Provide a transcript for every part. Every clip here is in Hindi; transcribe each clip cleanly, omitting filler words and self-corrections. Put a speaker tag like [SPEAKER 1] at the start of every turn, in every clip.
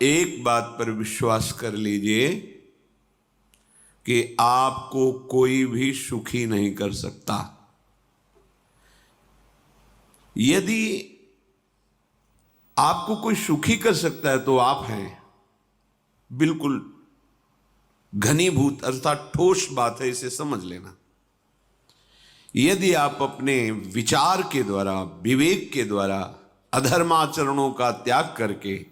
[SPEAKER 1] एक बात पर विश्वास कर लीजिए कि आपको कोई भी सुखी नहीं कर सकता। यदि आपको कोई सुखी कर सकता है तो आप हैं। बिल्कुल घनीभूत अर्थात ठोस बात है, इसे समझ लेना। यदि आप अपने विचार के द्वारा, विवेक के द्वारा अधर्माचरणों का त्याग करके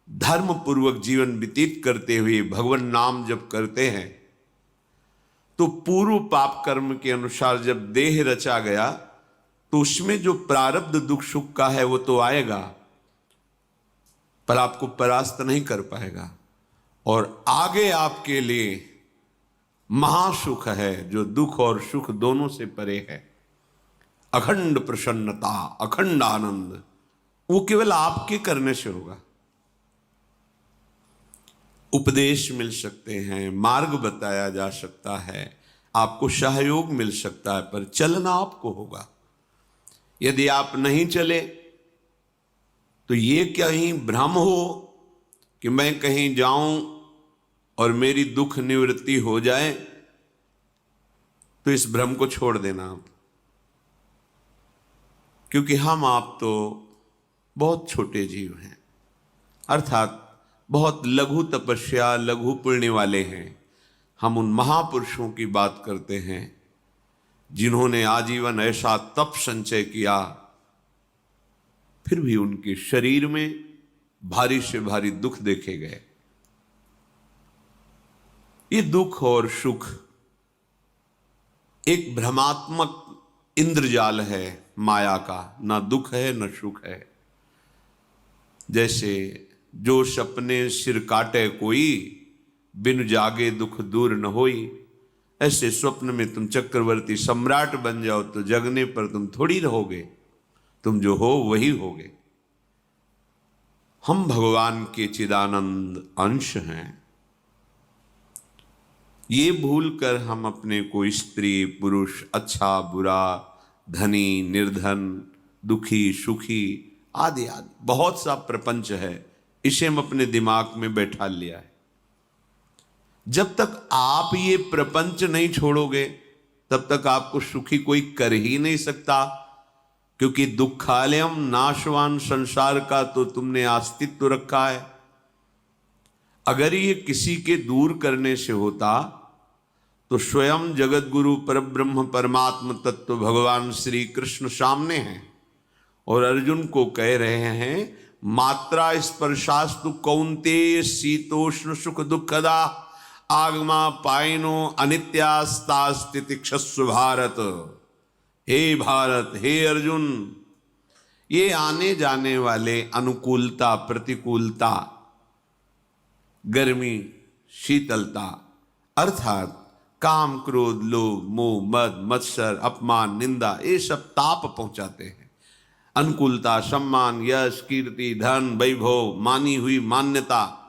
[SPEAKER 1] धर्म पूर्वक जीवन व्यतीत करते हुए भगवान नाम जप करते हैं, तो पूर्व पाप कर्म के अनुसार जब देह रचा गया तो उसमें जो प्रारब्ध दुख सुख का है वो तो आएगा, पर आपको परास्त नहीं कर पाएगा। और आगे आपके लिए महासुख है जो दुख और सुख दोनों से परे है। अखंड प्रसन्नता, अखंड आनंद, वो केवल आपके करने से होगा। उपदेश मिल सकते हैं, मार्ग बताया जा सकता है, आपको सहयोग मिल सकता है, पर चलना आपको होगा। यदि आप नहीं चले तो ये कहीं भ्रम हो कि मैं कहीं जाऊं और मेरी दुख निवृत्ति हो जाए, तो इस भ्रम को छोड़ देना आप। क्योंकि हम आप तो बहुत छोटे जीव हैं, अर्थात बहुत लघु तपस्या, लघु पुण्य वाले हैं। हम उन महापुरुषों की बात करते हैं जिन्होंने आजीवन ऐसा तप संचय किया, फिर भी उनके शरीर में भारी से भारी दुख देखे गए। ये दुख और सुख एक भ्रमात्मक इंद्रजाल है माया का, ना दुख है न सुख है। जैसे जो सपने सिर काटे कोई, बिन जागे दुख दूर न होई। ऐसे स्वप्न में तुम चक्रवर्ती सम्राट बन जाओ तो जगने पर तुम थोड़ी रहोगे, तुम जो हो वही होगे। हम भगवान के चिदानंद अंश हैं। ये भूल कर हम अपने को स्त्री पुरुष, अच्छा बुरा, धनी निर्धन, दुखी सुखी आदि आदि बहुत सा प्रपंच है, इसे हम अपने दिमाग में बैठा लिया है। जब तक आप ये प्रपंच नहीं छोड़ोगे तब तक आपको सुखी कोई कर ही नहीं सकता, क्योंकि दुखालयम नाशवान संसार का तो तुमने अस्तित्व रखा है। अगर ये किसी के दूर करने से होता तो स्वयं जगत गुरु परब्रह्म परमात्म तत्व भगवान श्री कृष्ण सामने हैं और अर्जुन को कह रहे हैं, मात्रा स्पर्शास्तु कौन्तेय शीतोष्ण सुख दुखदा आगमा पायनो अनित्यास्तास्तितिक्षस्व भारत। हे भारत, हे अर्जुन, ये आने जाने वाले अनुकूलता प्रतिकूलता, गर्मी शीतलता, अर्थात काम क्रोध लोभ मोह मद मत्सर अपमान निंदा, ये सब ताप पहुंचाते हैं। अनुकूलता सम्मान यश कीर्ति धन वैभव, मानी हुई मान्यता,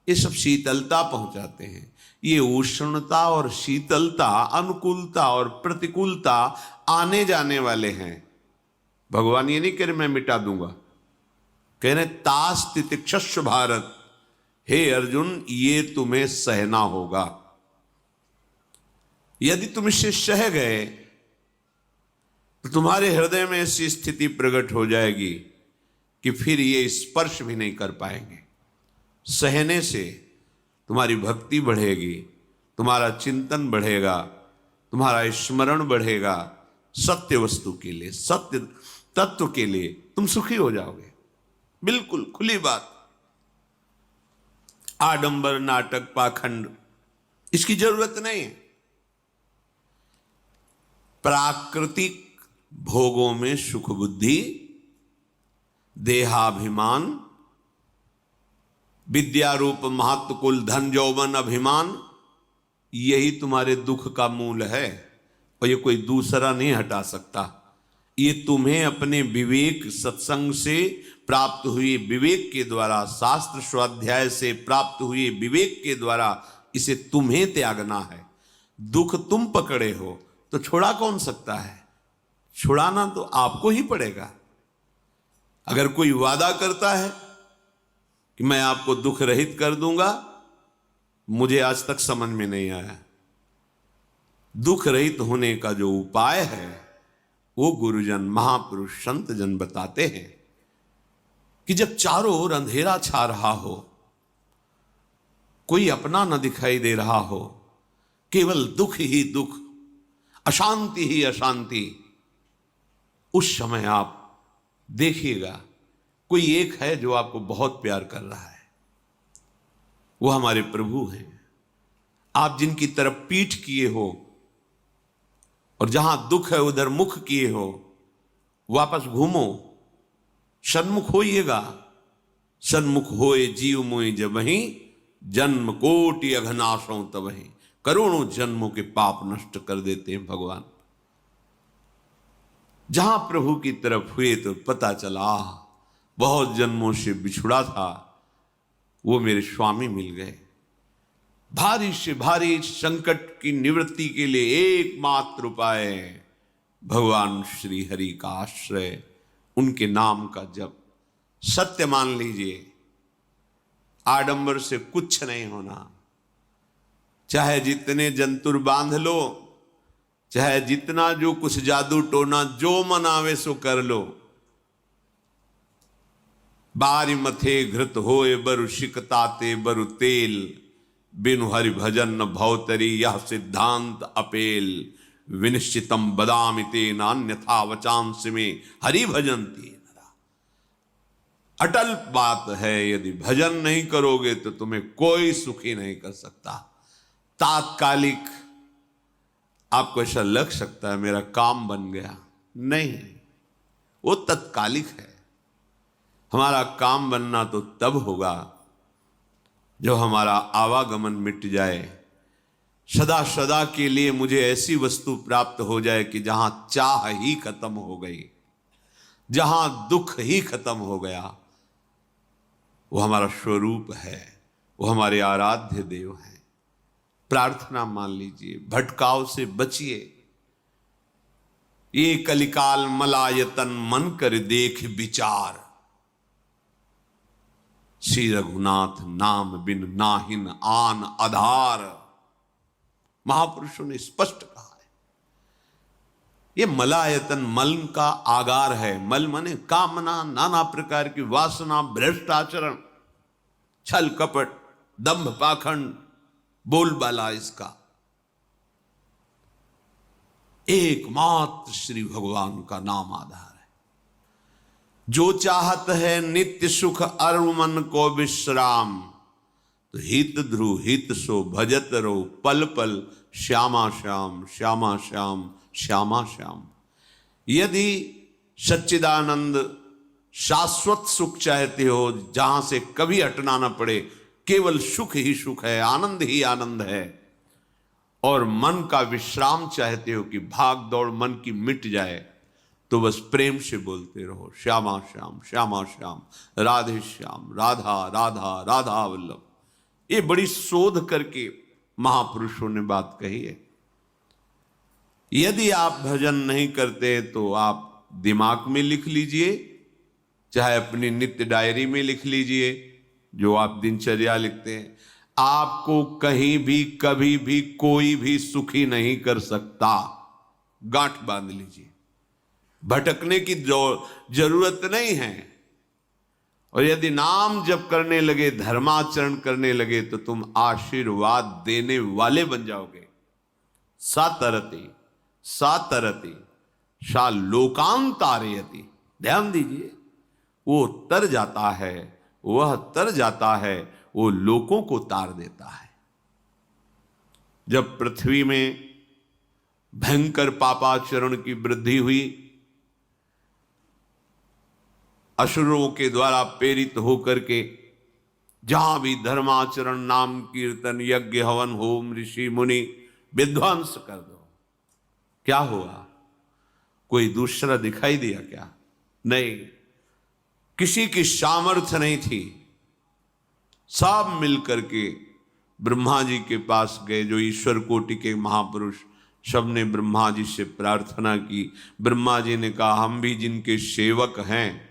[SPEAKER 1] ये सब शीतलता पहुंचाते हैं। ये उष्णता और शीतलता, अनुकूलता और प्रतिकूलता आने जाने वाले हैं। भगवान ये नहीं कह रहे मैं मिटा दूंगा, कह रहे तास तितिक्षस्व भारत। हे अर्जुन, ये तुम्हें सहना होगा। यदि तुम इससे सह गए तो तुम्हारे हृदय में ऐसी स्थिति प्रकट हो जाएगी कि फिर ये स्पर्श भी नहीं कर पाएंगे। सहने से तुम्हारी भक्ति बढ़ेगी, तुम्हारा चिंतन बढ़ेगा, तुम्हारा स्मरण बढ़ेगा। सत्य वस्तु के लिए, सत्य तत्व के लिए तुम सुखी हो जाओगे। बिल्कुल खुली बात। आडंबर नाटक पाखंड इसकी जरूरत नहीं है। प्राकृतिक भोगों में सुख बुद्धि, देहाभिमान, विद्यारूप महत्व कुल धन यौवन अभिमान, यही तुम्हारे दुख का मूल है और ये कोई दूसरा नहीं हटा सकता। ये तुम्हें अपने विवेक सत्संग से प्राप्त हुए विवेक के द्वारा, शास्त्र स्वाध्याय से प्राप्त हुए विवेक के द्वारा इसे तुम्हें त्यागना है। दुख तुम पकड़े हो तो छोड़ा कौन सकता है? छुड़ाना तो आपको ही पड़ेगा। अगर कोई वादा करता है कि मैं आपको दुख रहित कर दूंगा, मुझे आज तक समझ में नहीं आया। दुख रहित होने का जो उपाय है वो गुरुजन, महापुरुष, संत जन बताते हैं कि जब चारों ओर अंधेरा छा रहा हो, कोई अपना न दिखाई दे रहा हो, केवल दुख ही दुख, अशांति ही अशांति, उस समय आप देखिएगा कोई एक है जो आपको बहुत प्यार कर रहा है। वो हमारे प्रभु हैं। आप जिनकी तरफ पीठ किए हो और जहां दुख है उधर मुख किए हो, वापस घूमो, सन्मुख होइएगा। सन्मुख होए जीव मोहि जबहि, जन्म कोटि अघनाशों तबहि। करोड़ों जन्मों के पाप नष्ट कर देते हैं भगवान। जहां प्रभु की तरफ हुए तो पता चला बहुत जन्मों से बिछुड़ा था, वो मेरे स्वामी मिल गए। भारी से भारी संकट की निवृत्ति के लिए एकमात्र उपाय भगवान श्री हरि का आश्रय, उनके नाम का जप। सत्य मान लीजिए, आडंबर से कुछ नहीं होना। चाहे जितने जंतुर बांध लो, चाहे जितना जो कुछ जादू टोना जो मन आवे सो कर लो, बारी मथे घृत होए बरु शिकताते बरु तेल, बिनु हरि भजन न भवतरी यह सिद्धांत अपेल। विनिश्चितम बदामि तेन अन्यथा वचांस में हरि भजन्ति। अटल बात है, यदि भजन नहीं करोगे तो तुम्हें कोई सुखी नहीं कर सकता। तात्कालिक आपको ऐसा लग सकता है मेरा काम बन गया, नहीं, वो तत्कालिक है। हमारा काम बनना तो तब होगा जब हमारा आवागमन मिट जाए, सदा सदा के लिए मुझे ऐसी वस्तु प्राप्त हो जाए कि जहां चाह ही खत्म हो गई, जहां दुख ही खत्म हो गया। वो हमारा स्वरूप है, वो हमारे आराध्य देव हैं। प्रार्थना मान लीजिए, भटकाव से बचिए। ये कलिकाल मलायतन मन कर देख विचार, श्री रघुनाथ नाम बिन नाहिन आन आधार। महापुरुषों ने स्पष्ट कहा है। ये मलायतन मल का आगार है। मल माने कामना, नाना प्रकार की वासना, भ्रष्ट आचरण, छल कपट, दंभ पाखंड, बोलबाला, इसका एकमात्र श्री भगवान का नाम आधार है। जो चाहत है नित्य सुख अरु मन को विश्राम, तो हित ध्रुव हित सो भजत रो पल पल श्यामा श्याम श्यामा श्याम श्यामा श्याम। यदि सच्चिदानंद शाश्वत सुख चाहते हो, जहां से कभी हटना ना पड़े, केवल सुख ही सुख है, आनंद ही आनंद है, और मन का विश्राम चाहते हो कि भाग दौड़ मन की मिट जाए, तो बस प्रेम से बोलते रहो श्यामा श्याम श्यामा श्याम, राधे श्याम, राधा राधा राधा वल्लभ। ये बड़ी शोध करके महापुरुषों ने बात कही है। यदि आप भजन नहीं करते तो आप दिमाग में लिख लीजिए, चाहे अपनी नित्य डायरी में लिख लीजिए, जो आप दिनचर्या लिखते हैं। आपको कहीं भी कभी भी कोई भी सुखी नहीं कर सकता। गांठ बांध लीजिए, भटकने की जरूरत नहीं है। और यदि नाम जप करने लगे, धर्माचरण करने लगे, तो तुम आशीर्वाद देने वाले बन जाओगे। सातरति सातरति सा लोकांतारयति। ध्यान दीजिए, वो तर जाता है, वह तर जाता है, वो लोकों को तार देता है। जब पृथ्वी में भयंकर पापाचरण की वृद्धि हुई, असुरों के द्वारा प्रेरित होकर के जहां भी धर्माचरण, नाम कीर्तन, यज्ञ, हवन, होम, ऋषि मुनि विध्वंस कर दो, क्या हुआ? कोई दूसरा दिखाई दिया क्या? नहीं, किसी की सामर्थ्य नहीं थी। सब मिलकर के ब्रह्मा जी के पास गए, जो ईश्वर कोटि के महापुरुष, सबने ब्रह्मा जी से प्रार्थना की। ब्रह्मा जी ने कहा, हम भी जिनके सेवक हैं,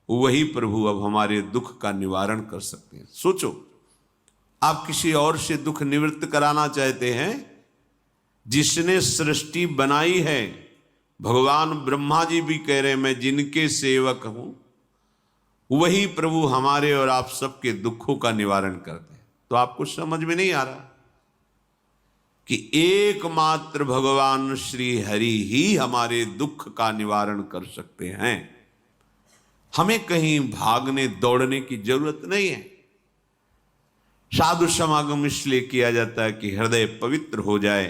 [SPEAKER 1] वही प्रभु अब हमारे दुख का निवारण कर सकते हैं। सोचो, आप किसी और से दुख निवृत्त कराना चाहते हैं, जिसने सृष्टि बनाई है, भगवान ब्रह्मा जी भी कह रहे हैं मैं जिनके सेवक हूं, वही प्रभु हमारे और आप सबके दुखों का निवारण करते हैं। तो आपको समझ में नहीं आ रहा कि एकमात्र भगवान श्री हरि ही हमारे दुख का निवारण कर सकते हैं। हमें कहीं भागने दौड़ने की जरूरत नहीं है। साधु समागम इसलिए किया जाता है कि हृदय पवित्र हो जाए,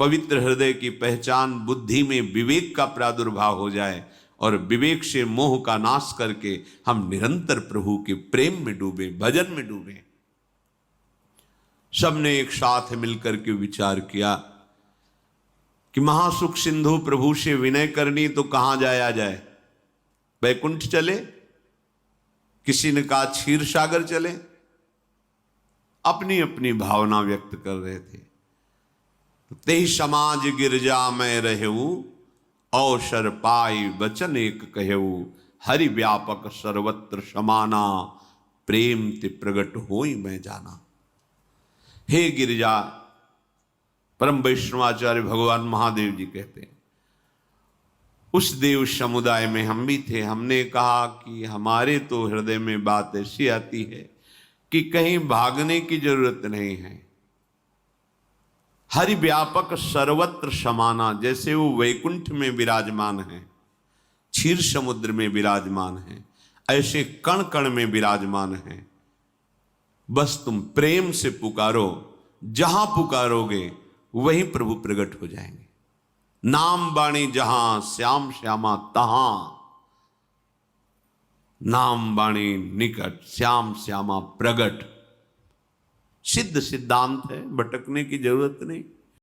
[SPEAKER 1] पवित्र हृदय की पहचान बुद्धि में विवेक का प्रादुर्भाव हो जाए, और विवेक से मोह का नाश करके हम निरंतर प्रभु के प्रेम में डूबे, भजन में डूबे। सबने एक साथ मिलकर के विचार किया कि महासुख सिंधु प्रभु से विनय करनी तो कहां जाया जाए, वैकुंठ चले, किसी ने कहा क्षीर सागर चले, अपनी अपनी भावना व्यक्त कर रहे थे। ते समाज गिरजा में रहू, अवसर पाई वचन एक कहू, हरि व्यापक सर्वत्र समाना, प्रेम ते प्रगट होई मैं जाना। हे गिरिजा, परम वैष्णवाचार्य भगवान महादेव जी कहते हैं, उस देव समुदाय में हम भी थे। हमने कहा कि हमारे तो हृदय में बात ऐसी आती है कि कहीं भागने की जरूरत नहीं है। हरि व्यापक सर्वत्र समाना, जैसे वो वैकुंठ में विराजमान है, क्षीर समुद्र में विराजमान है, ऐसे कण कण में विराजमान है। बस तुम प्रेम से पुकारो, जहां पुकारोगे वहीं प्रभु प्रकट हो जाएंगे। नाम बाणी जहां श्याम श्यामा तहां, नाम बाणी निकट श्याम श्यामा प्रगट। सिद्ध सिद्धांत है, भटकने की जरूरत नहीं।